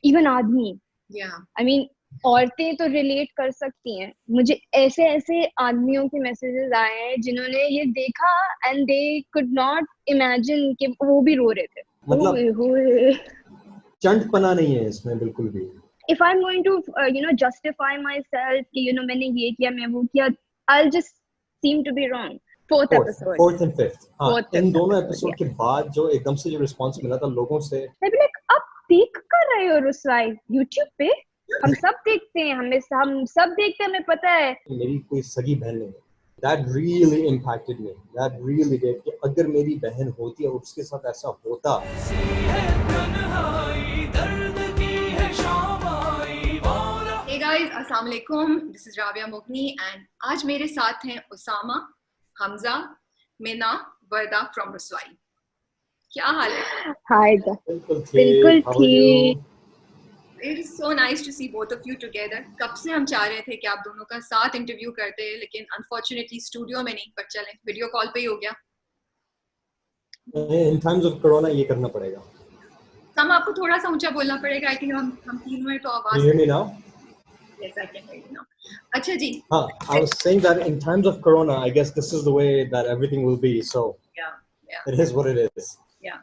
Even आदमी, Yeah. I mean औरतें तो रिलेट कर सकती हैं। मुझे ऐसे ऐसे आदमियों के मैसेजेस आए हैं जिन्होंने ये देखा and they could not imagine कि वो भी रो रहे थे। मतलब चंटपना नहीं है इसमें बिल्कुल भी। If I'm going to justify myself कि मैंने ये किया, मैं वो किया, I'll just seem to be wrong. Fourth episode, fourth and fifth, हाँ, इन दोनों episode, एपिसोड के बाद जो एकदम से जो रिस्पांस मिला था लोगों से, मैं भी like, आप देख कर रहे हो रुसवाई YouTube पे? हम सब देखते हैं, हम सब देखते हैं, हमें पता है। मेरी कोई सगी बहन नहीं है। That really impacted me. That really did. कि अगर मेरी बहन होती और उसके साथ ऐसा होता। Hey guys, अस्सलाम वालेकुम. This is Rabia Mughni and आज मेरे साथ हैं उसामा, हमजा, मीना, वर्दा from रुसवाई. क्या हाल है? हाय, बिल्कुल ठीक. It is so nice to see both of you together. कब से हम चाह रहे थे कि आप दोनों का साथ इंटरव्यू करते, लेकिन unfortunately स्टूडियो में नहीं, पर चलें वीडियो कॉल पे ही हो गया. In times of corona ये करना पड़ेगा. हम आपको थोड़ा सा ऊंचा बोलना पड़ेगा. I think हम तीनों हैं तो आवाज. Can you hear me now? Yes, I can hear you now. अच्छा जी. हाँ, I was saying that in times of corona, I guess this is the way that everything will be. So yeah. It is what it is. Yeah.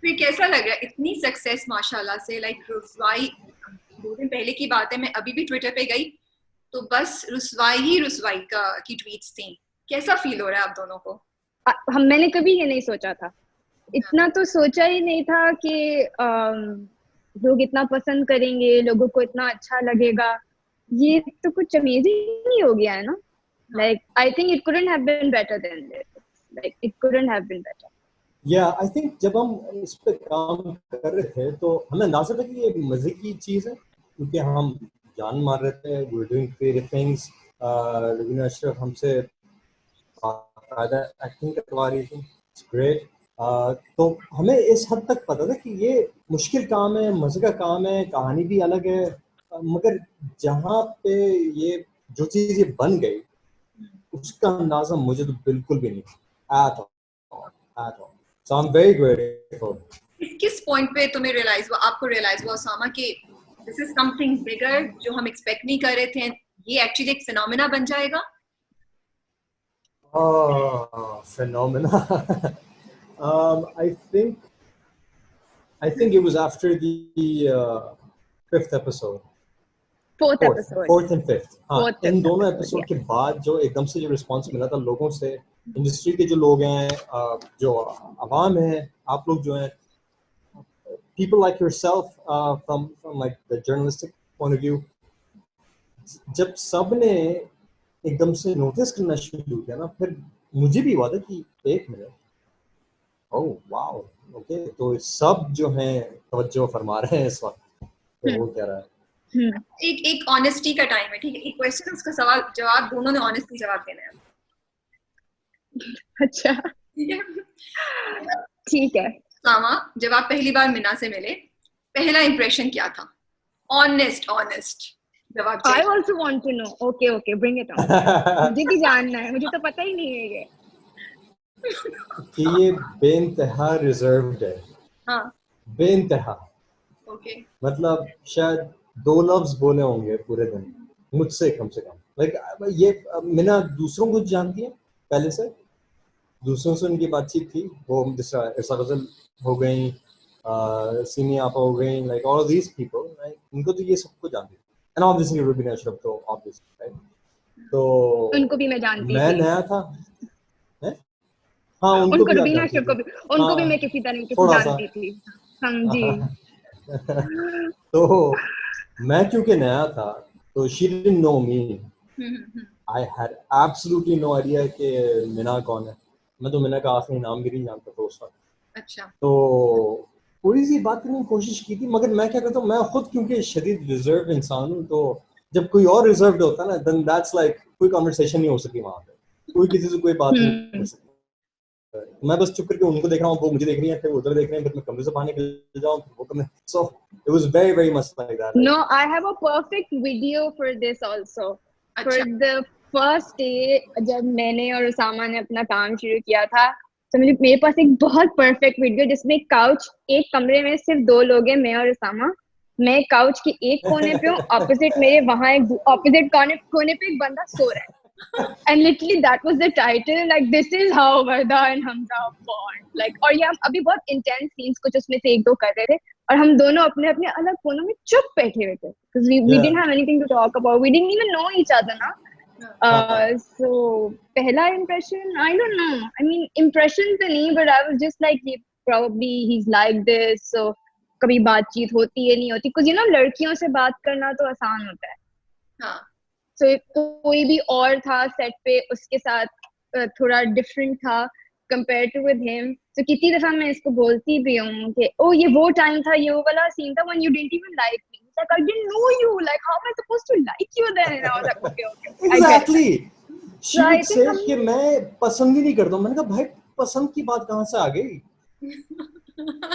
फिर कैसा लग रहा है इतनी success माशाल्लाह से? लाइक रुसवाई 2 दिन पहले की बात है, मैं अभी भी ट्विटर पे गई तो बस रुसवाई की ट्वीट्स थी. कैसा फील हो रहा है आप दोनों को? मैंने कभी ये नहीं सोचा था, इतना तो सोचा ही नहीं था कि लोग इतना पसंद करेंगे, लोगों को इतना अच्छा लगेगा. ये तो कुछ अमेजिंग ही हो गया है ना. Like I think it couldn't have been better than this. Like it couldn't have been better. Yeah, I think जब हम इस पे काम कर रहे थे तो हमें अंदाजा था कि ये मजे की चीज़ है, क्योंकि हम जान मार रहे थे. We're doing creative things. Raveena Ashraf हमसे एक्टिंग करवा रही थी. It's great. तो हमें इस हद तक पता था कि ये मुश्किल काम है, मजे का काम है, कहानी भी अलग है. मगर जहाँ पे ये जो चीज़ ये बन गई उसका अंदाजा मुझे तो बिल्कुल भी नहीं at all. So I'm very grateful. किस पॉइंट पे तुम्हें आपको रियलाइज हुआ उसामा कि दिस इज समथिंग बिगर जो हम एक्सपेक्ट नहीं कर रहे थे, ये एक्चुअली एक फिनोमेना बन जाएगा? Phenomena. I think it was after the 5th episode. Fourth episode. Fourth and fifth. हाँ, इन दोनों एपिसोड के बाद जो एकदम से जो रिस्पांस मिला था लोगों से, इंडस्ट्री के जो लोग हैं, जो आवाम है, आप लोग जो हैं, people like yourself, from like the journalistic point of view, जब सब ने एकदम से नोटिस करना शुरू किया ना, फिर मुझे भी हुआ था कि एक मिनट, ओह वाओ, ओके, तो सब जो हैं तवज्जो फरमा रहे हैं इस वक्त, तो वो क्या रहा है. एक ऑनेस्टी का टाइम है, ठीक है? एक क्वेश्चन, उसका सवाल जवाब दोनों ने ऑनेस्टली जवाब देना है. अच्छा, ठीक है. सामा, जब आप पहली बार मीना से मिले, पहला इंप्रेशन क्या था? ऑनेस्ट जवाब चाहिए. I also want to know. Okay, bring it on. मुझे भी जानना है, मुझे तो पता ही नहीं है ये. कि ये बेइंतहा रिजर्व्ड है. हाँ. बेइंतहा. ओके. मतलब शायद 2 लफ्ज बोले होंगे पूरे दिन मुझसे कम से कम. लाइक ये मीना दूसरों को जानती है पहले से, दूसरों से उनकी बातचीत थी, वो इरसा गजल हो गई, सीमी आपा हो गई, like all these people, right, उनको तो ये सबको जानती है. एंड ऑब्वियसली रवीना अशरफ तो ऑब्वियसली, राइट. तो उनको भी मैं जानती थी. मैं नया था. हाँ, उनको भी रवीना अशरफ को भी, उनको भी मैं किसी तरह से जानती थी. हम जी. तो मैं क्योंकि नया था तो she didn't know me. I had absolutely no idea कि मीना कौन है. मैं तो मीना का आखिरी नाम भी नहीं जानता था उस वक्त. अच्छा. तो थोड़ी सी बात करने की कोशिश की थी, मगर मैं क्या करता हूँ, मैं खुद क्योंकि शदीद रिजर्व इंसान हूँ, तो जब कोई और रिजर्व्ड होता है ना, then that's like कोई कन्वर्सेशन नहीं हो सकती वहाँ पे, कोई किसी से कोई बात नहीं कर सकती. मैं बस चुप करके उनको देख रहा हूँ, वो मुझे देख रही है, फिर उधर देख रहे हैं, फिर मैं कमरे से बाहर निकल जाऊँ, फिर वो कमरे. So it was very very much like that. No, I have a perfect video for this also. For the first day जब मैंने और उसामा ने अपना काम शुरू किया था, तो मेरे पास एक बहुत परफेक्ट वीडियो जिसमें एक काउच, एक कमरे में सिर्फ 2 लोग हैं, मैं और उसामा. मैं काउच के एक कोने पे हूँ, ऑपोजिट मेरे वहां एक ऑपोजिट कोने पे एक बंदा सो रहा है. And literally that was the title, like this is how Varda and Hamza bond. Like, और ये हम अभी बहुत intense scenes कुछ उसमें से एक दो कर रहे थे और हम दोनों अपने अपने अलग कोनों में चुप बैठे हुए थे because we didn't have anything to talk about, we didn't even know each other ना. So पहला impression, I don't know, I mean impressions तो नहीं, but I was just like probably he's like this, so कभी बातचीत होती है नहीं होती, because you know लड़कियों से बात करना तो आसान होता है. हाँ. So कोई भी और था सेट पे उसके साथ थोड़ा डिफरेंट था compared to with him. So कितनी दफा मैं इसको बोलती भी हूँ कि ओ ये वो टाइम था, ये वो वाला सीन था when you didn't even like me. He's like I didn't know you, like how am I supposed to like you then? And I was like okay. Exactly. She would So say कि मैं पसंद ही नहीं करता हूँ. मैंने कहा भाई पसंद की बात कहाँ से आ गई?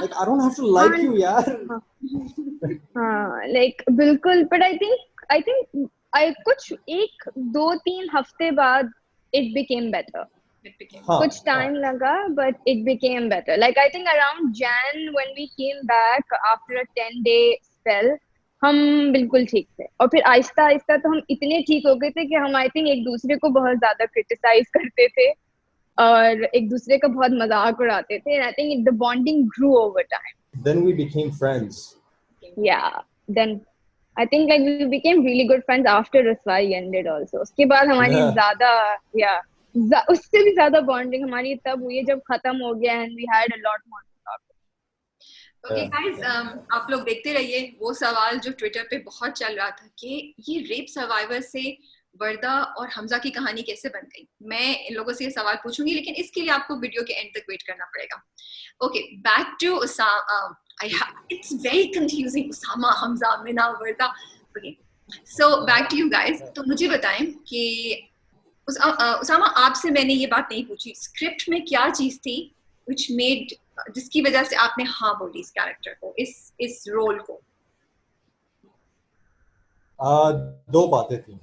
Like I don't have to like you यार. हाँ like बिल्कुल, but I think I कुछ एक दो तीन हफ्ते बाद it became better. कुछ टाइम लगा but it became better. Like I think around Jan when we came back after a 10-day spell हम बिल्कुल ठीक थे और फिर आहिस्ता आहिस्ता तो हम इतने ठीक हो गए थे कि हम I think एक दूसरे को बहुत ज्यादा क्रिटिसाइज करते थे और एक दूसरे का बहुत मजाक उड़ाते थे. And I think the bonding grew over time. Then we became friends. Yeah, then I think like we became really good friends after Raswai ended also. उसके बाद हमारी ज़्यादा उससे भी ज़्यादा bonding हमारी तब हुई है जब खत्म हो गया and we had a lot more to talk. Okay guys, आप लोग देखते रहिए. वो सवाल जो ट्विटर पे बहुत चल रहा था कि ये रेप सर्वाइवर से वर्दा और हमजा की कहानी कैसे बन गई. मैं इन लोगों से ये सवाल पूछूंगी लेकिन इसके लिए आपको वीडियो के एंड तक वेट करना पड़ेगा. Okay, back to Usama. It's very confusing. Usama, Hamza, Mina, Varda. Okay, so back to you guys. तो मुझे बताएं कि उसामा आपसे मैंने ये बात नहीं पूछी. स्क्रिप्ट में क्या चीज थी which made जिसकी वजह से आपने हाँ बोली इस कैरेक्टर को, इस रोल को? दो बातें थी.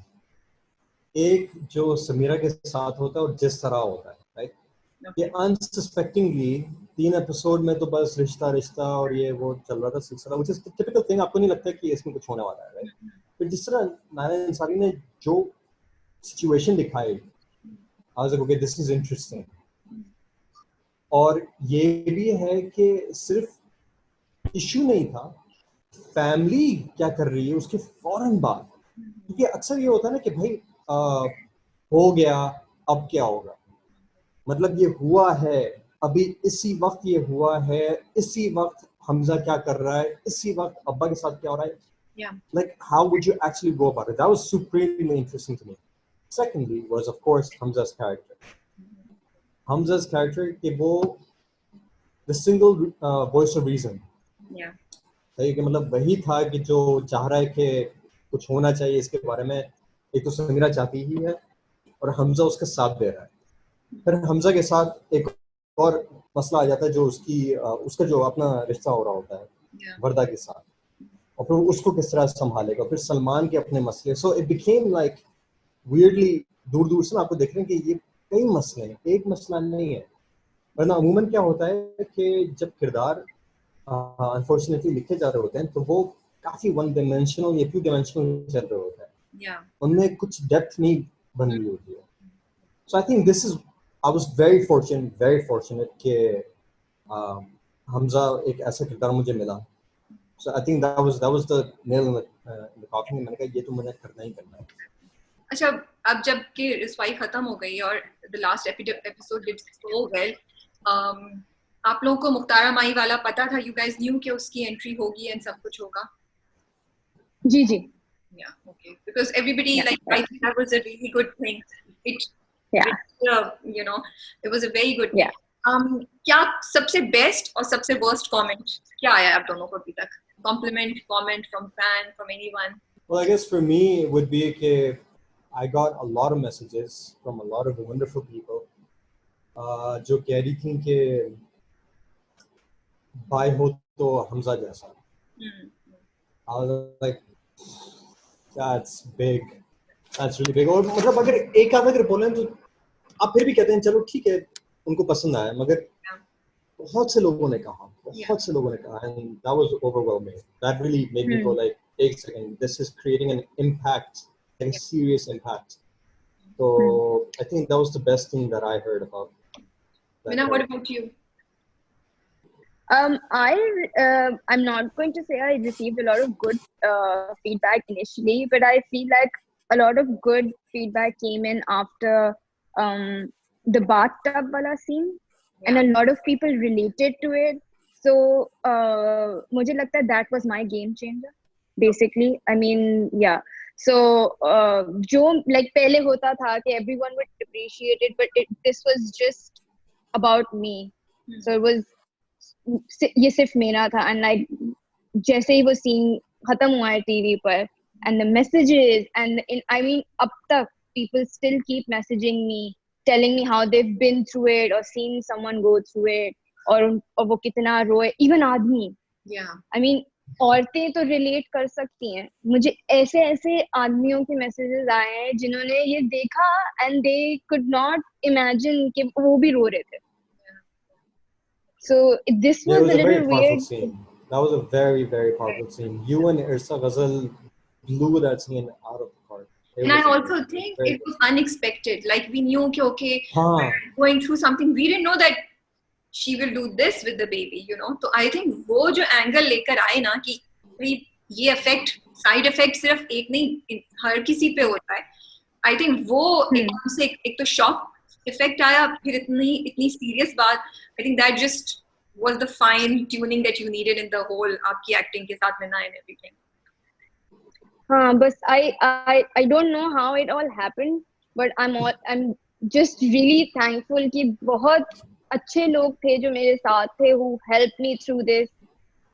एक जो समीरा के साथ होता है और जिस तरह होता है, राइट? ये अनसस्पेक्टिंगली 3 एपिसोड में तो बस रिश्ता रिश्ता और ये वो चल रहा था सिलसिला, व्हिच इज टिपिकल थिंग. आपको नहीं लगता कि इसमें कुछ होने वाला है, राइट? फिर जिस तरह नायरा अंसारी ने जो सिचुएशन दिखाई, I was like okay this is interesting. और ये भी है कि सिर्फ इशू नहीं था फैमिली क्या कर रही है उसके फौरन बाद, क्योंकि अक्सर ये होता है ना कि भाई हो गया अब क्या होगा, मतलब ये हुआ है अभी इसी वक्त, ये हुआ है इसी वक्त, हमजा क्या कर रहा है इसी वक्त, अब्बा के साथ क्या हो रहा है. Like how would you actually go about it? That was supremely interesting to me. Secondly was of course Hamza's character. Hamza's character कि वो the single voice of reason. सही कि मतलब वही था कि जो चाह रहा है कि कुछ होना चाहिए इसके बारे में. एक तो समीरा चाहती ही है और हमजा उसका साथ दे रहा है. फिर हमजा के साथ एक और मसला आ जाता है जो उसका जो अपना रिश्ता हो रहा होता है वर्दा के साथ, और फिर उसको किस तरह संभालेगा. फिर सलमान के अपने मसले. So it became like weirdly दूर दूर से आपको देख रहे हैं कि ये कई मसले हैं, एक मसला नहीं है. वरना अमूमन क्या होता है कि जब किरदार अनफॉर्चुनेटली लिखे जा रहे होते हैं तो वो काफी वन डायमेंशनल या टू डायमेंशनल चल रहे होता है, उनमें कुछ डेप्थ नहीं बन रही होती है. So I think this is I was very fortunate कि हमजा एक ऐसा किरदार मुझे मिला. So I think that was the nail in the coffin. मैंने कहा ये तो मुझे करना ही करना है. अच्छा, अब जब कि रिस्वाई खत्म हो गई और the last episode did so well, आप लोगों को मुख्तारा माही वाला पता था? You guys knew कि उसकी एंट्री होगी and सब कुछ होगा? जी. Yeah, okay. Because everybody I think that was a really good thing. You know, it was a very good thing. क्या सबसे बेस्ट और सबसे वर्स्ट कमेंट क्या आया आप दोनों को अभी तक? Compliment, comment from fan, from anyone? Well, I guess for me it would be कि I got a lot of messages from a lot of wonderful people जो कह रही थी कि भाई हो तो हमजा जैसा. I was like that's big, that's really big. और मतलब अगर एक आधा अगर बोलें तो आप फिर भी कहते हैं चलो ठीक है उनको पसंद आया, मगर बहुत से लोगों ने कहा, बहुत से लोगों ने कहा, and that was overwhelming. That really made me go like, एक second, this is creating an impact, a serious impact. So I think that was the best thing that I heard about that. Mina, what about you? I'm not going to say I received a lot of good feedback initially, but I feel like a lot of good feedback came in after the bathtub wala scene, and a lot of people related to it. So मुझे लगता है that was my game changer, basically. I mean, yeah. So जो like पहले होता था कि everyone would appreciate it, but this was just about me. So it was ये सिर्फ मेरा था, and like जैसे ही वो सीन खत्म हुआ है टीवी पर, and the messages, and I mean अब तक people still keep messaging me telling me how they've been through it or seen someone go through it, और वो कितना रोए. even आदमी, I mean औरतें तो रिलेट कर सकती हैं. मुझे ऐसे ऐसे आदमियों के मैसेजेस आए हैं जिन्होंने ये देखा and they could not imagine कि वो भी रो रहे थे. So this was a little weird scene. That was a very, very powerful scene. You and Irsa Ghazal blew that scene out of the park. And I also think it was unexpected. Like we knew कि okay, going through something, we didn't know that she will do this with the baby, you know. So I think वो जो angle लेकर आए ना कि ये effect, side effect सिर्फ एक नहीं हर किसी पे होता है. I think वो एकदम से एक तो shock effect आया, फिर इतनी serious बात. I think that just was the fine tuning that you needed in the whole आपकी acting के साथ मिलना and everything. हाँ, बस I don't know how it all happened, but I'm just really thankful कि बहुत अच्छे लोग थे जो मेरे साथ थे, who helped me through this.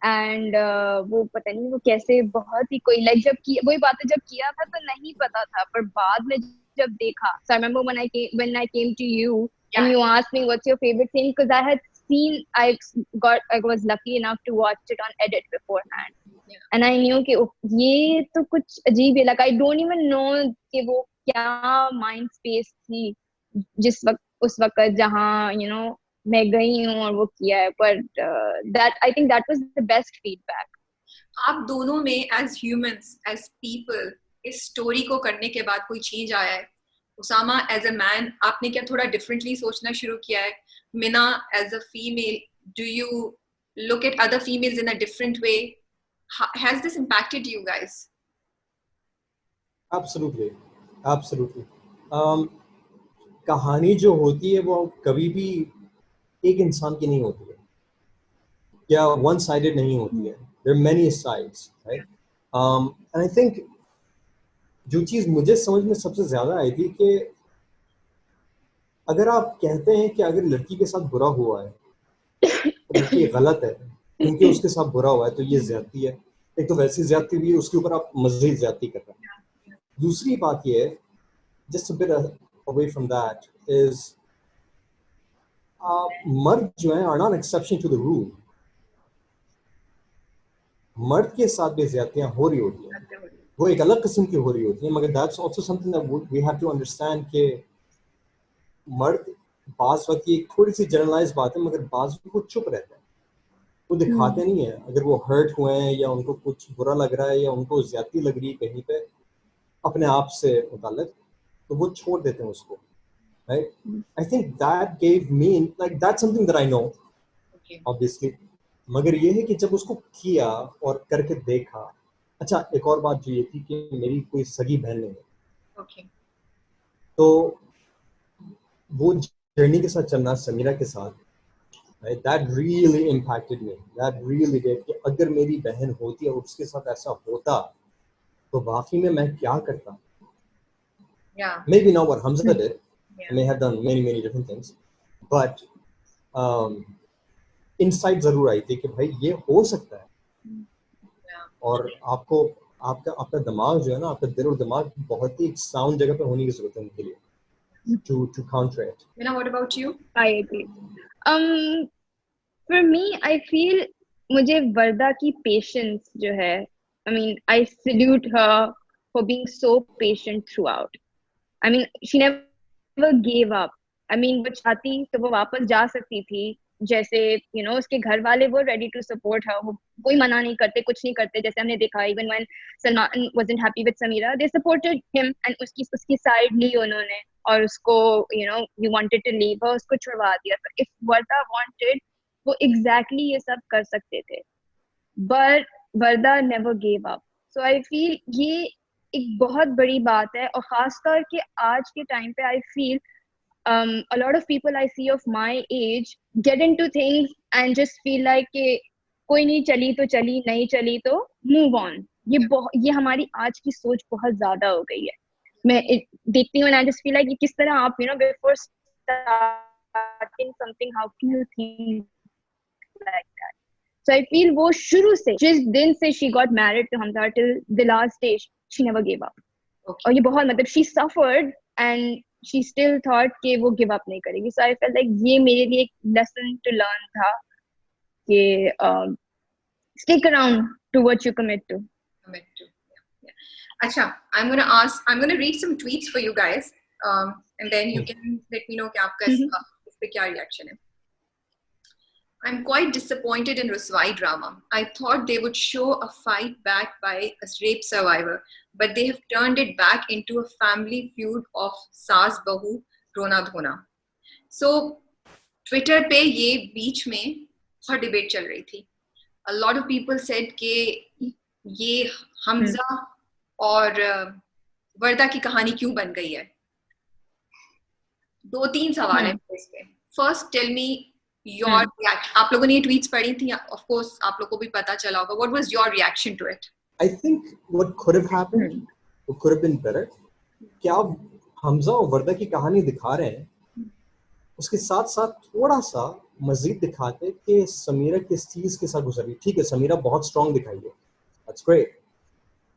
And वो पता नहीं वो कैसे बहुत ही कोई like वही बातें जब किया था तो नहीं पता था, पर बाद में जब देखा. So I remember when I came to you and you asked me what's your favorite scene, because I had seen, I was lucky enough to watch it on edit beforehand. And I knew कि ये तो कुछ अजीब ही लगा. I don't even know कि वो क्या mind space थी जिस वक्त उस वक्त जहाँ you know मैं गई हूँ और वो किया है. But that I think that was the best feedback. आप दोनों में as humans, as people, इस story को करने के बाद कोई change आया है? उसामा as a man, आपने क्या थोड़ा differently सोचना शुरू किया है? Mina as a female, do you look at other females in a different way? Has this impacted you guys? Absolutely. कहानी जो होती है वो कभी भी एक इंसान की नहीं होती है, या one sided नहीं होती है. There are many sides, right? And I think जो चीज मुझे समझ में सबसे ज्यादा आई थी कि अगर आप कहते हैं कि अगर लड़की के साथ बुरा हुआ है तो ये गलत है क्योंकि उसके साथ बुरा हुआ है तो ये ज्यादती है. एक तो वैसी ज्यादती हुई है, उसके ऊपर आप मज़ीद ज्यादती कर रहे हैं. दूसरी बात ये है, just a bit away from that, is मर्द जो है are not exception to the rule. मर्द के साथ भी ज्यादतियां हो रही होती हैं, वो एक अलग किस्म की हो रही होती हैं, मगर that's also something that we have to understand कि मर्द बाज वक्त एक थोड़ी सी जनरलाइज बात है, मगर बाज वो चुप रहते हैं, वो दिखाते नहीं है. अगर वो हर्ट हुए हैं या उनको कुछ बुरा लग रहा है या उनको ज्यादती लग रही है कहीं पे अपने आप से मुताल्लिक, तो वो छोड़ देते हैं उसको. Right? I think that gave me, like, that's something that I know, obviously. मगर ये है कि जब उसको किया और करके देखा. अच्छा, एक और बात जो ये थी कि मेरी कोई सगी बहन नहीं है, तो वो जर्नी के साथ चलना समीरा के साथ, right? That really impacted me. That really did. कि अगर मेरी बहन होती और उसके साथ ऐसा होता तो वाकई में मैं क्या करता. Maybe not what Hamza did. I may have done many different things, but insight जरूर आई थी कि भाई ये हो सकता है. और आपको आपका दिमाग जो है ना, आपका दिल और दिमाग बहुत ही साउंड जगह पे होने की जरूरत है उनके लिए to counter it. Mina, what about you? I agree. For me, I feel मुझे वर्दा की patience जो है, I mean, I salute her for being so patient throughout. I mean, she never gave up. I mean, वो चाहती तो वो वापस जा सकती थी, जैसे उसके घर वाले वो रेडी टू सपोर्ट हर, वो कोई मना नहीं करते, कुछ नहीं करते, जैसे हमने देखा even when Salman wasn't happy with Sameera they supported him and उसकी साइड ली उन्होंने और उसको यू वांटेड टू लीव और उसको छुड़वा दिया। इफ वर्दा वांटेड वो एग्जैक्टली ये सब कर सकते थे, but Warda never gave up. So I feel ये एक बहुत बड़ी बात है, और खासकर के आज के टाइम पे I feel a lot of people I see of my age get into things and just feel like कि कोई नहीं, चली तो चली, नहीं चली तो move on। ये हमारी आज की सोच बहुत ज्यादा हो गई है। मैं देखती हूँ and I just feel like किस तरह आप before starting something how can you think like that? So I feel वो शुरू से जिस दिन से she got married to Hamza till the last day she never gave up। और ये बहुत मतलब she suffered and she still thought कि वो give up नहीं करेगी। So I felt like ये मेरे लिए एक lesson to learn था कि stick around to what you commit to. Yeah. अच्छा, I'm gonna read some tweets for you guys, and then you can let me know कि आपका इस पे क्या reaction है। I'm quite disappointed in Ruswai drama. I thought they would show a fight back by a rape survivor, but they have turned it back into a family feud of saas bahu rona dhona. So Twitter पे ये बीच में बहुत debate चल रही थी। A lot of people said कि ये हमजा और वर्दा की कहानी क्यों बन गई है। 2-3 सवाल हैं इस पे। First, tell me your reaction। आप लोगों ने ये ट्वीट्स पढ़ी थी, of course आप लोगों को भी पता चला होगा। What was your reaction to it? I think what could have happened, what could have been better, कि आप हमजा और वर्दा की कहानी दिखा रहे हैं, उसके साथ साथ थोड़ा सा मजीद दिखाते कि समीरा किस चीज के साथ गुजर रही। ठीक है, समीरा बहुत स्ट्रॉन्ग दिखाई है, that's great,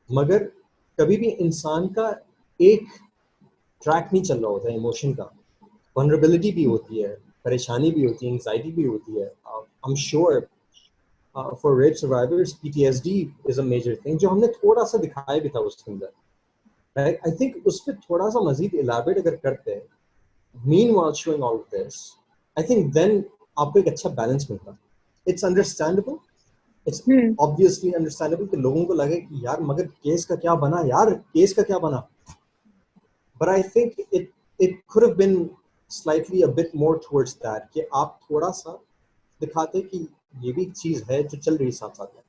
मगर कभी भी इंसान का एक ट्रैक नहीं चल रहा होता है इमोशन का। वनरेबिलिटी भी होती है, परेशानी भी होती है, एंजाइटी भी होती है। I'm sure for rape survivors PTSD is a major thing, जो हमने थोड़ा सा दिखाया भी था उसके अंदर, right? I think उस पर थोड़ा सा मजीद elaborate अगर करते हैं, meanwhile showing all of this, I think then आपको एक अच्छा balance मिलता। It's understandable, it's obviously understandable कि लोगों को लगे कि यार मगर केस का क्या बना, यार केस का क्या बना, but I think it could have been slightly a bit more towards that, कि आप थोड़ा सा दिखाते कि ये भी चीज है जो चल रही साथ साथ में,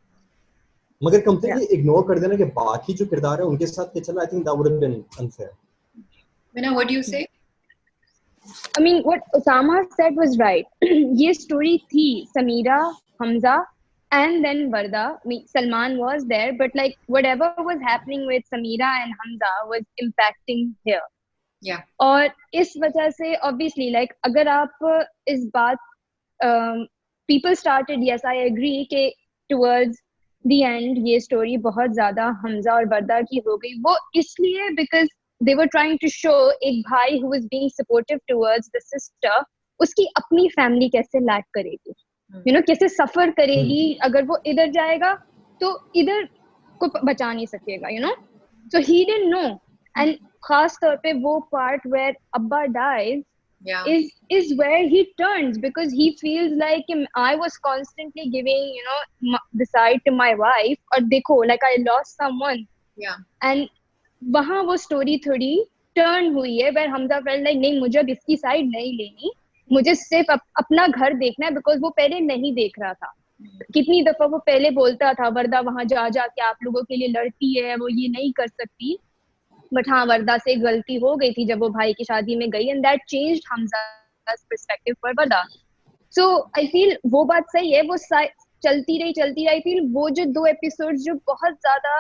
मगर completely ignore कर देना कि बाकी जो किरदार है उनके साथ क्या चल रहा। I think that would have been unfair. Meena, what do you say? I mean, what Osama said was right. ये story थी Sameera, Hamza, and then Varda. I mean, Salman was there, but like whatever was happening with Sameera and Hamza was impacting here. Yeah. और इस वजह से obviously like अगर आप इस बात people started, yes I agree कि towards the end ये story बहुत ज़्यादा हमजा और वर्दा की हो गई। वो इसलिए because they were trying to show एक भाई who was being supportive towards the sister, उसकी अपनी family कैसे lack करेगी, कैसे suffer करेगी। अगर वो इधर जाएगा तो इधर को बचा नहीं सकेगा, so he didn't know। and खास तौर पे वो part where Abba dies is where he turns, because he feels like I was constantly giving the side to my wife, और देखो like I lost someone, and वहाँ वो story थोड़ी turn हुई है where हमजा felt like नहीं, मुझे अब इसकी side नहीं लेनी, मुझे सिर्फ अपना घर देखना है, because वो पहले नहीं देख रहा था। कितनी दफा वो पहले बोलता था वर्दा वहाँ जा के आप लोगों के लिए लड़ती है, वो ये नहीं कर सकती, बट हाँ वर्दा से गलती हो गई थी जब वो भाई की शादी में गई, and that changed Hamza's perspective for Warda. So I feel वो बात सही है, वो चलती रही। आई फील वो जो 2 एपिसोड्स जो बहुत ज्यादा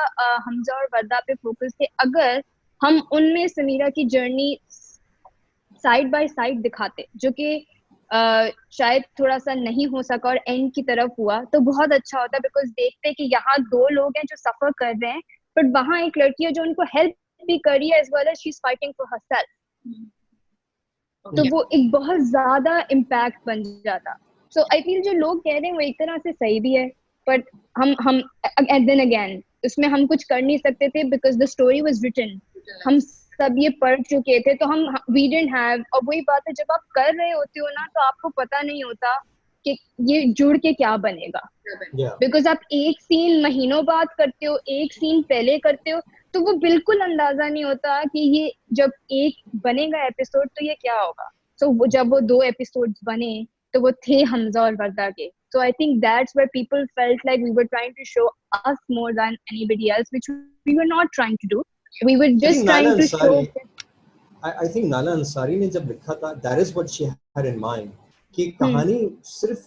हमजा और वर्दा पे फोकस थे, अगर हम उनमें समीरा की जर्नी साइड बाय साइड दिखाते, जो कि शायद थोड़ा सा नहीं हो सका और एंड की तरफ हुआ, तो बहुत अच्छा होता, बिकॉज देखते कि यहाँ 2 लोग हैं जो सफर कर रहे हैं, बट वहाँ एक लड़की है जो उनको हेल्प भी कर रही है, as well as she's fighting for herself। तो वो एक बहुत ज्यादा इम्पैक्ट बन जाता। सो आई फील जो लोग कह रहे हैं वो एक तरह से सही भी है, बट हम एट देन अगेन उसमें हम कुछ कर नहीं सकते थे, because the story was written, हम सब ये पढ़ चुके थे, तो हम वी डिडंट हैव। और वही बात है, जब आप कर रहे होते हो ना, तो आपको पता नहीं होता कि ये जुड़ के क्या बनेगा, बिकॉज आप एक सीन महीनों बाद करते हो, एक सीन पहले करते हो, तो वो बिल्कुल अंदाजा नहीं होता कि ये जब एक बनेगा एपिसोड तो ये क्या होगा। सो जब वो 2 एपिसोड्स बने तो वो थे हमजा और वर्दा के। So I think that's where people felt like we were trying to show us more than anybody else, which we were not trying to do. We were just trying to show. I think Nala Ansari ने जब लिखा था, that is what she had in mind, कि कहानी सिर्फ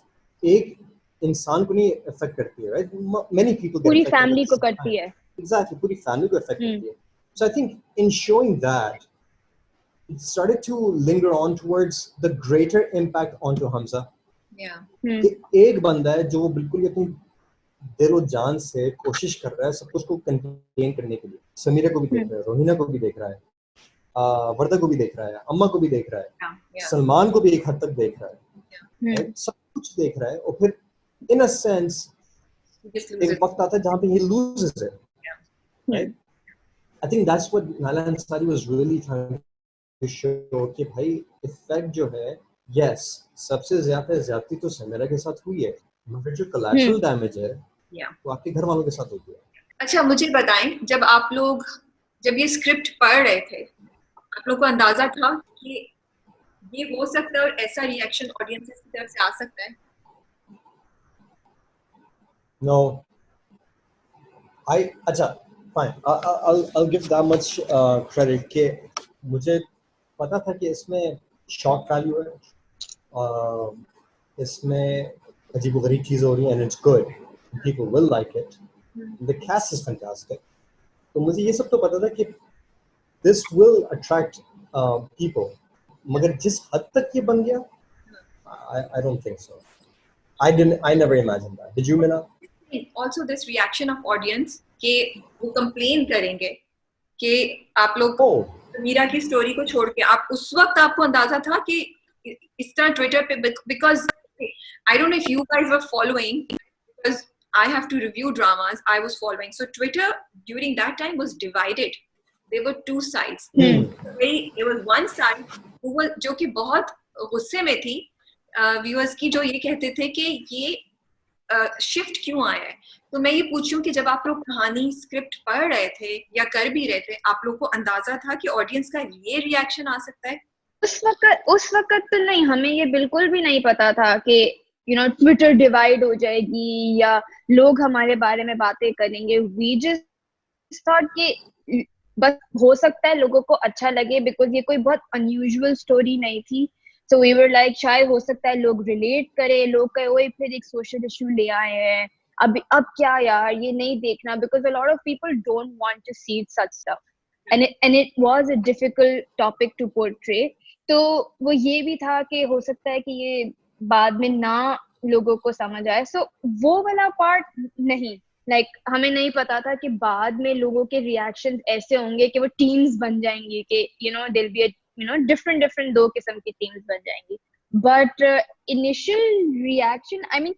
एक इंसान को नहीं affect करती है, right? Many people get पूरी affected. फैमिली को करती है। Exactly, पूरी फैमिली को affect करती है। So I think in showing that, it started to linger on towards the greater impact onto Hamza. एक बंदा है जो बिल्कुल अपनी दिलो जान से कोशिश कर रहा है सब कुछ को कंटेन करने के लिए। समीरा को भी देख रहा है, रोहिना को भी देख रहा है, वर्दा को भी देख रहा है, अम्मा को भी देख रहा है, सलमान को भी एक हद तक देख रहा है, सब कुछ देख रहा है। और फिर इन अ सेंस एक वक्त आता है जहाँ पे he loses it, right? I think that's what Nala Ansari was really trying to show कि भाई इफेक्ट जो है, yes, सबसे ज्यादा ज्यादती तो समीरा के साथ हुई है, मगर जो collateral damage है वो आपके घर वालों के साथ हुई है। अच्छा, मुझे बताएं, जब ये स्क्रिप्ट पढ़ रहे थे, आप लोग को अंदाजा था कि ये हो सकता है और ऐसा रिएक्शन ऑडियंसेस की तरफ से आ सकता है? No, अच्छा fine, I'll give that much credit कि मुझे पता था कि इसमें शॉक वैल्यू है, इसमें अजीब-गरीब चीज़ें हो रही हैं, and it's good, people will like it, the cast is fantastic, तो मुझे ये सब तो पता था कि this will attract people, मगर जिस हद तक ये बन गया, I don't think so. I never imagined that. Did you, Mina? Also this reaction of audience कि वो complain करेंगे कि आप लोग मीरा की स्टोरी को छोड़ के, आप उस वक्त आपको अंदाजा था कि इस तरह ट्विटर पे, because I don't know if you guys were following, because I have to review dramas, I was following, so Twitter during that time was divided. There were two sides. There was one side जो कि बहुत गुस्से में थी viewers की, जो ये कहते थे कि ये शिफ्ट क्यों आया है। तो मैं ये पूछूं कि जब आप लोग कहानी स्क्रिप्ट पढ़ रहे थे या कर भी रहे थे, आप लोग को अंदाजा था कि ऑडियंस का ये रिएक्शन आ सकता है? उस वक्त तो नहीं, हमें ये बिल्कुल भी नहीं पता था कि ट्विटर डिवाइड हो जाएगी या लोग हमारे बारे में बातें करेंगे। वी जस्ट थॉट कि बस हो सकता है लोगों को अच्छा लगे, बिकॉज ये कोई बहुत अनयूजुअल स्टोरी नहीं थी। सो वी वर लाइक शायद हो सकता है लोग रिलेट करें, लोग कहे ओए फिर एक सोशल इशू ले आए हैं, अब क्या यार ये नहीं देखना, because a lot of people don't want to see such stuff and it was a difficult topic to portray. तो वो ये भी था कि हो सकता है कि ये बाद में ना लोगों को समझ आए। सो वो वाला पार्ट नहीं, लाइक हमें नहीं पता था कि बाद में लोगों के रिएक्शंस ऐसे होंगे कि वो टीम्स बन जाएंगी कि दिल बी डिफरेंट 2 किस्म की टीम्स बन जाएंगी। But initial reaction, I mean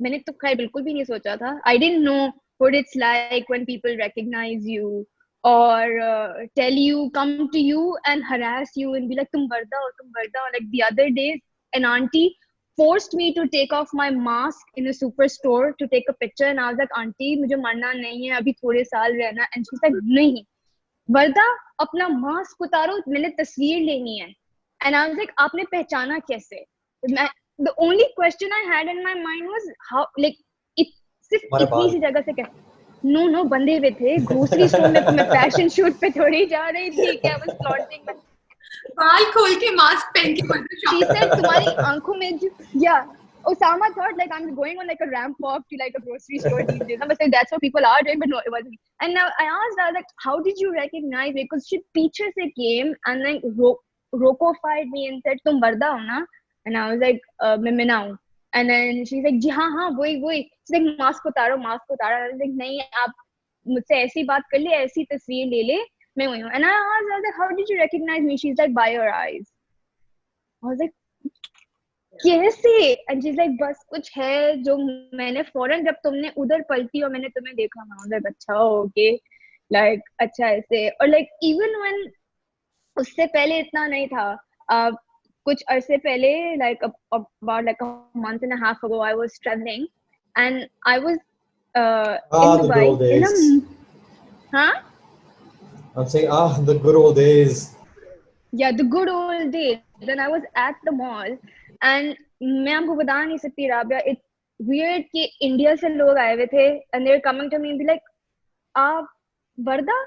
मैंने तो खैर बिल्कुल भी नहीं सोचा था। I didn't know what it's like when people recognise you or tell you, come to you and harass you and be like tum barda ho. Like the other day an auntie forced me to take off my mask in a superstore to take a picture and I was like, auntie mujhe marna nahi hai, abhi thode saal rehna। and she's like, nahi barda apna mask utaro, maine tasveer leni hai। and I was like, aapne pehchana kaise? The only question I had in my mind was how, like सिर्फ इतनी सी जगह से कैसे? No बंधे हुए थे grocery store में, तो मैं फैशन शूट पे थोड़ी जा रही थी क्या? बस फ्लॉन्टिंग में बाल खोल के मास्क पहन के she said तुम्हारी आंखों में जो Osama thought like I'm going on like a ramp walk to like a grocery store these days. I said that's what people are doing, but no, it wasn't. And now I asked her like, how did you recognize it? Because she पीछे से came and like Roko-fied me and said तुम वर्दा हो ना? And I was like मैं मिना हूँ। And then she's like, जी हाँ वही। She's like, mask उतारो। I was like, नहीं, आप मुझसे ऐसी बात कर ले, ऐसी तस्वीर ले ले, मैं वही हूँ। And I asked her like, how did you recognize me? She's like, by your eyes. I was like, कैसे? And she's like, बस कुछ है जो मैंने फौरन जब तुमने उधर पलटी और मैंने तुम्हें देखा, मैं like, अच्छा ओके, like अच्छा ऐसे। और like even when उससे पहले इतना नहीं था, कुछ अरसे पहले, like about like a month and a half ago, I was traveling and I was in The good Dubai old in a days. huh I'm saying, the good old days. yeah, the good old days. Then I was at the mall and मैं आपको बता नहीं सकती Rabia, it's weird कि India से लोग आए हुए थे and they're coming to me and be like, आप वर्दा?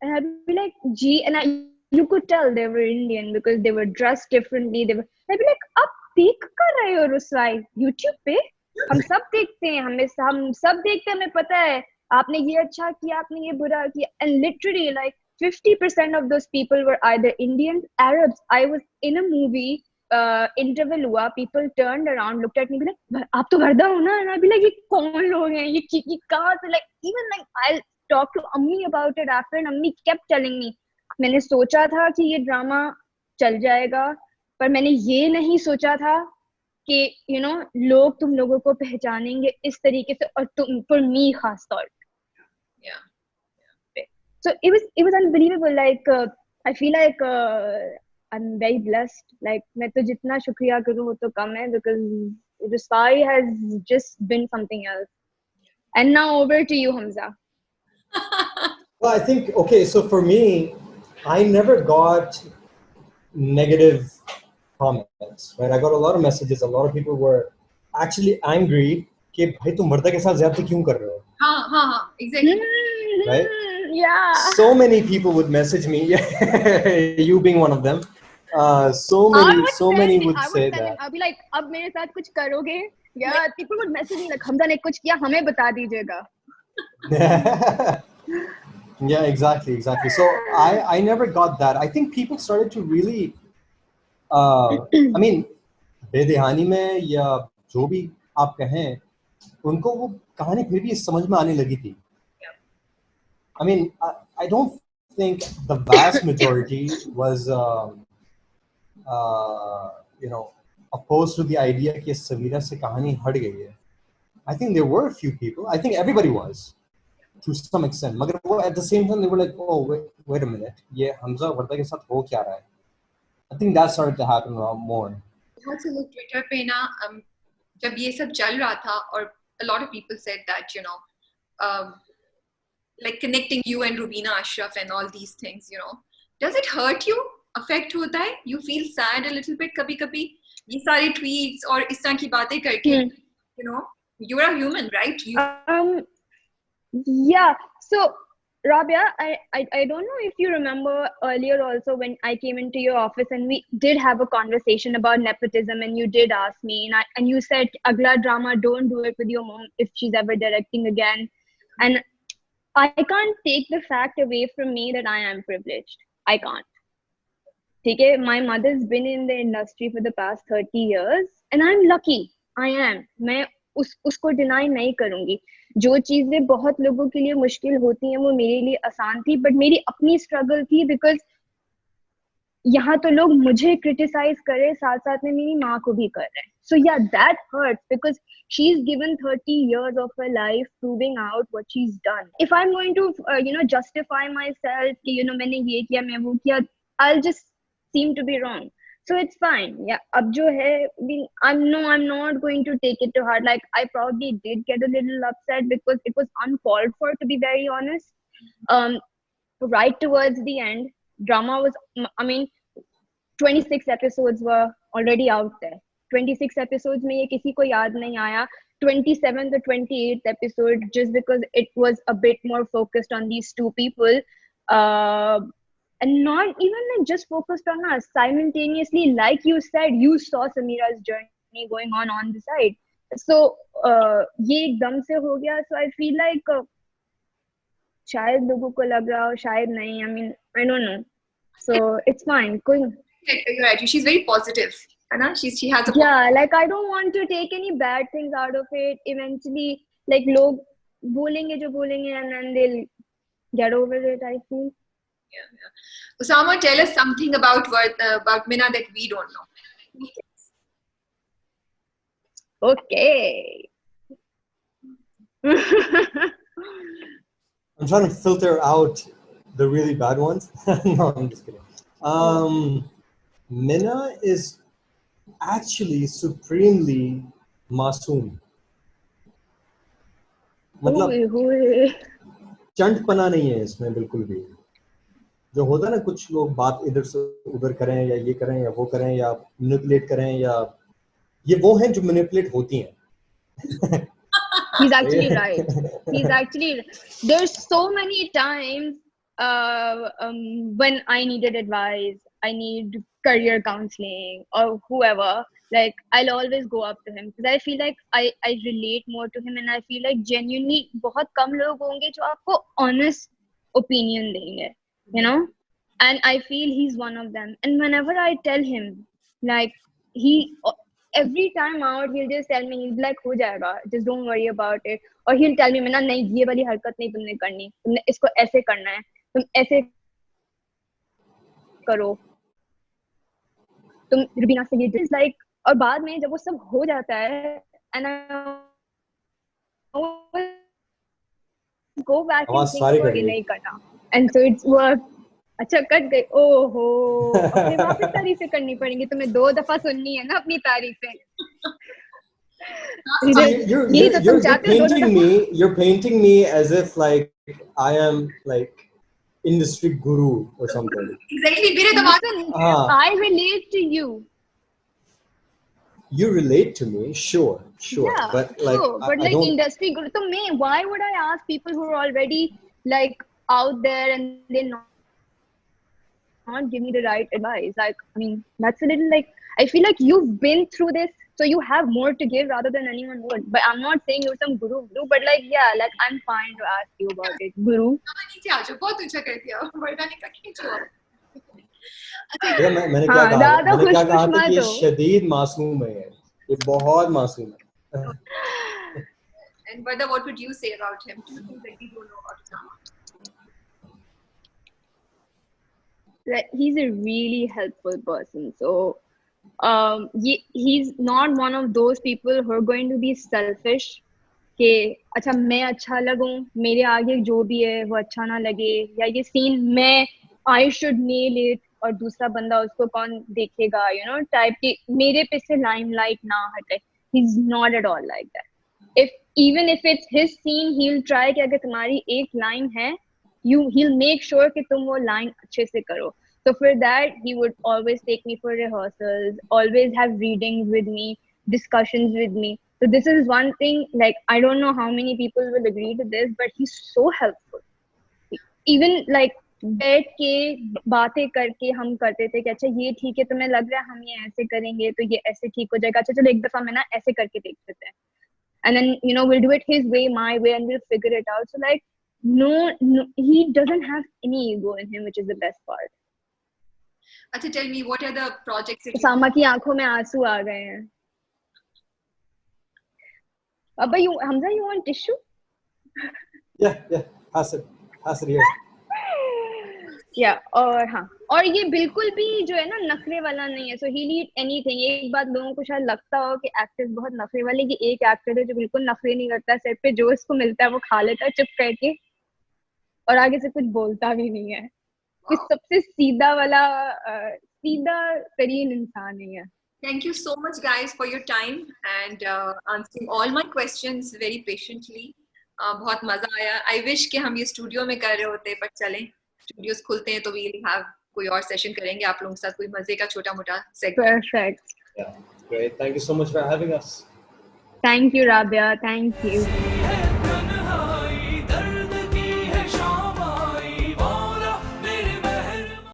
And I'd be like, G, and you could tell they were Indian because they were dressed differently. I'd be like, आप देख कर रहे हो रुसवाई YouTube पे? हम सब देखते हैं, हम सब देखते हैं, हमें पता है आपने ये अच्छा किया, आपने ये बुरा किया. And literally like 50% of those people were either Indians, Arabs. I was in a movie, interval हुआ, people turned around, looked at me, be like, आप तो वर्दा हो ना? And I'd be like, ये कौन लोग हैं? ये कहाँ से? Like even like I'll talk to Ammi about it after, and Ammi kept telling me, मैंने सोचा था कि ये ड्रामा चल जाएगा, पर मैंने ये नहीं सोचा था कि लोग तुम लोगों को पहचानेंगे इस तरीके से, और तुम, for me खास तौर पे. Yeah. So it was unbelievable. Like I feel like I'm very blessed. Like मैं तो जितना शुक्रिया करूँ वो तो कम है, because Rusbai has just been something else. And now over to you, Hamza. Well, I think, okay, so for me, I never got negative comments, right? I got a lot of messages. A lot of people were actually angry कि भाई तुम वर्दा के साथ ज़्यादती क्यों कर रहे हो? हाँ, exactly. Right? Yeah. So many people would message me, you being one of them. So many would say that. I'll be like, अब मेरे साथ कुछ करोगे? Yeah, people would message me like, Hamza ने कुछ किया, हमें बता दीजिएगा. Yeah, exactly. So I never got that. I think people started to really, I mean, बेदहानी में या जो भी आप कहें, उनको वो कहानी फिर भी समझ में आने लगी थी. I mean, I don't think the vast majority was, opposed to the idea कि सवीरा से कहानी हट गई है. I think there were a few people. I think everybody was, to some extent. मगर वो at the same time they were like, oh wait a minute, ये हमजा वर्दा के साथ हो क्या रहा है? I think that started to happen a lot more. बहुत से लोग ट्विटर पे ना जब ये सब चल रहा था, और a lot of people said that like connecting you and Rubina Ashraf and all these things, does it hurt you? Affect होता है? You feel sad a little bit कभी-कभी ये सारे tweets और इस तरह की बातें करके, you're a human, right? Yeah. So Rabia, I don't know if you remember earlier also when I came into your office and we did have a conversation about nepotism, and you did ask me, and you said, Agla drama, don't do it with your mom if she's ever directing again. And I can't take the fact away from me that I am privileged. I can't. Okay, my mother's been in the industry for the past 30 years and I'm lucky. I am. मैं उसको deny नहीं करूंगी. जो चीजें बहुत लोगों के लिए मुश्किल होती हैं वो मेरे लिए आसान थी, but मेरी अपनी struggle थी, because यहाँ तो लोग मुझे criticize कर रहे, साथ साथ में मेरी माँ को भी कर रहे हैं. So yeah, that hurts because she's given 30 years of her life proving out what she's done. If I'm going to justify myself कि मैंने ये किया, मैं वो किया, I'll just seem to be wrong. So it's fine. Yeah, अब जो है, I'm not going to take it to heart. Like I probably did get a little upset because it was uncalled for, to be very honest. Right towards the end, drama was, 26 episodes were already out there. 26 episodes में ये किसी को याद नहीं आया. 27th or 28th episode, just because it was a bit more focused on these two people. And not even like just focused on us. Simultaneously, like you said, you saw Samira's journey going on the side. So ये एकदम से हो गया. So I feel like शायद लोगों को लग रहा हो, शायद नहीं. I mean, I don't know. So it's fine. You're right. She's very positive. She has a like I don't want to take any bad things out of it. Eventually, like लोग बोलेंगे जो बोलेंगे, and then they'll get over it, I feel. Yeah. Usama, tell us something about Mina that we don't know. Okay. I'm trying to filter out the really bad ones. No, I'm just kidding. Mina is actually supremely मासूम. मतलब चंटपना नहीं है इसमें बिल्कुल भी. जो होता है ना, कुछ लोग बात इधर से उधर करें या ये करें या वो करें या मैनिपुलेट करें, या ये वो हैं जो मैनिपुलेट होती हैं. He's actually right. He's actually, there's so many times when I needed advice, I need career counseling or whoever, like I'll always go up to him because I feel like I relate more to him, and I feel like genuinely बहुत कम लोग होंगे जो आपको honest opinion देंगे, you know, and I feel he's one of them. And whenever I tell him, like, he every time out he'll just tell me, he'll be like, हो जाएगा, just don't worry about it. और he'll tell me, मना नहीं, ये वाली हरकत नहीं तुमने करनी, तुमने इसको ऐसे करना है, तुम ऐसे करो, तुम रुबीना से ये just like. और बाद में जब वो सब हो जाता है and I go back and think कि नहीं करना, and so it's work. अच्छा कट गई, ओहो, अपने वापस तारीफें करनी पड़ेंगी, तुम्हें 2 दफा सुननी है ना अपनी तारीफें. You're painting me as if like I am like industry guru or something. Exactly. I relate to you. You relate to me, sure, yeah, but like, sure. But like industry guru, so why would I ask people who are already like out there and they not give me the right advice? Like, I mean, that's a little like, I feel like you've been through this, so you have more to give rather than anyone would. But I'm not saying you're some guru, but like, yeah, like I'm fine to ask you about it, guru. मैंने क्या कहा था कि ये शदीद मासूम है, ये बहुत मासूम है. And Vardha, what would you say about him? 2 things that we don't know about Usama. Like, he's a really helpful person. So he's not one of those people who are going to be selfish. कि अच्छा मैं अच्छा लगूं, मेरे आगे जो भी है वो अच्छा ना लगे, या ये सीन मैं I should nail it और दूसरा बंदा उसको कौन देखेगा, you know, टाइप की मेरे पे से limelight ना हटे. He's not at all like that. Even if it's his scene, he'll try कि अगर तुम्हारी एक line है, he'll make sure कि तुम वो line अच्छे से करो. So for that, he would always take me for rehearsals, always have readings with me, discussions with me. So this is one thing, like, I don't know how many people will agree to this, but he's so helpful. Even like बैठ के बातें करके हम करते थे कि अच्छा ये ठीक है, तुम्हें लग रहा है हम ये ऐसे करेंगे तो ये ऐसे ठीक हो जाएगा, अच्छा चलो एक दफा मैं ना ऐसे करके देख लेते हैं. And then, you know, we'll do it his way, my way, and we'll figure it out. So like, no, he doesn't have any ego in him, which is the best part. अच्छा, tell me, what are the projects that Usama की आंखों में आंसू आ गए हैं. Abba, Hamza, you want tissue? Yeah, pass it here. Yeah, और हाँ, और ये बिल्कुल भी जो है ना नखरे वाला नहीं है. So he'll eat anything. एक बात लोगों को शायद लगता हो कि एक्टर्स बहुत नखरे वाले, कि एक एक्टर है जो बिल्कुल नखरे नहीं करता, सेट पे जो इसको मिलता है वो खा लेता है चुप करके और आगे से कुछ बोलता भी नहीं है. कि सबसे सीधा वाला सीधा तरीन इंसान ही है. Thank you so much, guys, for your time and answering all my questions very patiently. बहुत मजा आया. I wish कि हम ये स्टूडियो में कर रहे होते, पर चलें स्टूडियोज खुलते हैं तो we'll have कोई और सेशन करेंगे आप लोगों के साथ, कोई मजे का छोटा मोटा segment. Perfect. Yeah, great. Thank you so much for having us. Thank you, Rabia. Thank you.